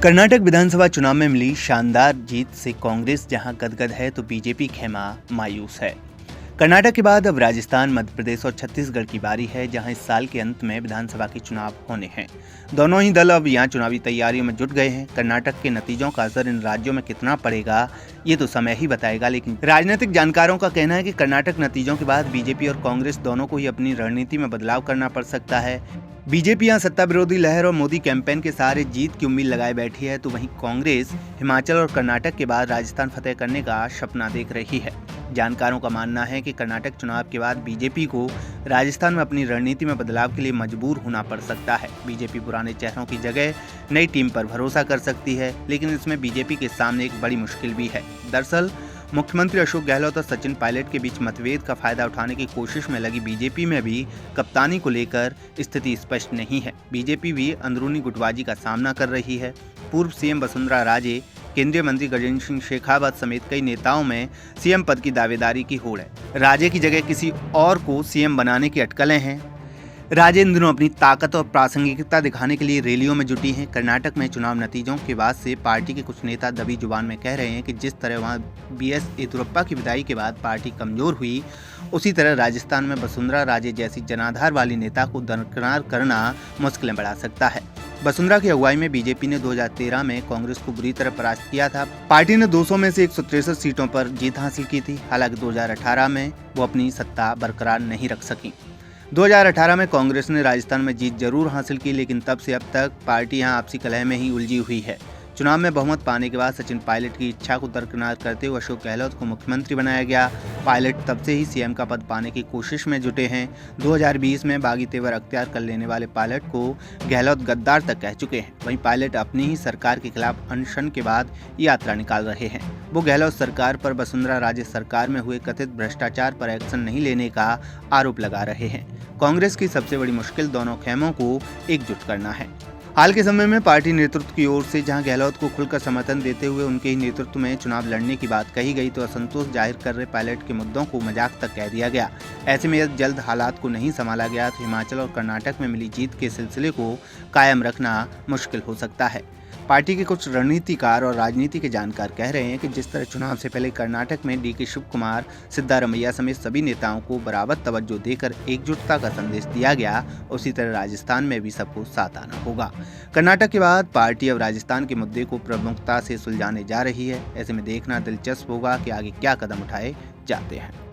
कर्नाटक विधानसभा चुनाव में मिली शानदार जीत से कांग्रेस जहां गदगद है तो बीजेपी खेमा मायूस है। कर्नाटक के बाद अब राजस्थान, मध्य प्रदेश और छत्तीसगढ़ की बारी है, जहां इस साल के अंत में विधानसभा के चुनाव होने हैं। दोनों ही दल अब यहां चुनावी तैयारियों में जुट गए हैं। कर्नाटक के नतीजों का असर इन राज्यों में कितना पड़ेगा ये तो समय ही बताएगा, लेकिन राजनीतिक जानकारों का कहना है कि कर्नाटक नतीजों के बाद बीजेपी और कांग्रेस दोनों को ही अपनी रणनीति में बदलाव करना पड़ सकता है। बीजेपी यहाँ सत्ता विरोधी लहर और मोदी कैंपेन के सहारे जीत की उम्मीद लगाए बैठी है, तो वहीं कांग्रेस हिमाचल और कर्नाटक के बाद राजस्थान फतेह करने का सपना देख रही है। जानकारों का मानना है कि कर्नाटक चुनाव के बाद बीजेपी को राजस्थान में अपनी रणनीति में बदलाव के लिए मजबूर होना पड़ सकता है। बीजेपी पुराने चेहरों की जगह नई टीम पर भरोसा कर सकती है, लेकिन इसमें बीजेपी के सामने एक बड़ी मुश्किल भी है। दरअसल मुख्यमंत्री अशोक गहलोत और सचिन पायलट के बीच मतभेद का फायदा उठाने की कोशिश में लगी बीजेपी में भी कप्तानी को लेकर स्थिति स्पष्ट नहीं है। बीजेपी भी अंदरूनी गुटबाजी का सामना कर रही है। पूर्व सीएम वसुंधरा राजे, केंद्रीय मंत्री गजेंद्र सिंह शेखावत समेत कई नेताओं में सीएम पद की दावेदारी की होड़ है। राजे की जगह किसी और को सीएम बनाने की अटकलें हैं। राजे इन दिनों अपनी ताकत और प्रासंगिकता दिखाने के लिए रैलियों में जुटी हैं। कर्नाटक में चुनाव नतीजों के बाद से पार्टी के कुछ नेता दबी जुबान में कह रहे हैं कि जिस तरह वहां बीएस येदियुरप्पा की विदाई के बाद पार्टी कमजोर हुई, उसी तरह राजस्थान में वसुंधरा राजे जैसी जनाधार वाली नेता को दरकिनार करना मुश्किलें बढ़ा सकता है। वसुंधरा की अगुवाई में बीजेपी ने 2013 में कांग्रेस को बुरी तरह परास्त किया था। पार्टी ने 200 में से 163 सीटों पर जीत हासिल की थी। हालांकि 2018 में वो अपनी सत्ता बरकरार नहीं रख सकी। 2018 में कांग्रेस ने राजस्थान में जीत जरूर हासिल की, लेकिन तब से अब तक पार्टी यहां आपसी कलह में ही उलझी हुई है। चुनाव में बहुमत पाने के बाद सचिन पायलट की इच्छा को दरकिनार करते हुए अशोक गहलोत को मुख्यमंत्री बनाया गया। पायलट तब से ही सीएम का पद पाने की कोशिश में जुटे हैं। 2020 में बागी तेवर अख्तियार कर लेने वाले पायलट को गहलोत गद्दार तक कह चुके हैं। वहीं पायलट अपनी ही सरकार के खिलाफ अनशन के बाद यात्रा निकाल रहे हैं। वो गहलोत सरकार पर वसुंधरा राजे सरकार में हुए कथित भ्रष्टाचार पर एक्शन नहीं लेने का आरोप लगा रहे हैं। कांग्रेस की सबसे बड़ी मुश्किल दोनों खेमों को एकजुट करना है। हाल के समय में पार्टी नेतृत्व की ओर से जहां गहलोत को खुलकर समर्थन देते हुए उनके ही नेतृत्व में चुनाव लड़ने की बात कही गई, तो असंतोष जाहिर कर रहे पायलट के मुद्दों को मजाक तक कह दिया गया। ऐसे में यदि जल्द हालात को नहीं संभाला गया तो हिमाचल और कर्नाटक में मिली जीत के सिलसिले को कायम रखना मुश्किल हो सकता है। पार्टी के कुछ रणनीतिकार और राजनीति के जानकार कह रहे हैं कि जिस तरह चुनाव से पहले कर्नाटक में डीके शिवकुमार, सिद्धारमैया समेत सभी नेताओं को बराबर तवज्जो देकर एकजुटता का संदेश दिया गया, उसी तरह राजस्थान में भी सबको साथ आना होगा। कर्नाटक के बाद पार्टी अब राजस्थान के मुद्दे को प्रमुखता से सुलझाने जा रही है। ऐसे में देखना दिलचस्प होगा कि आगे क्या कदम उठाए जाते हैं।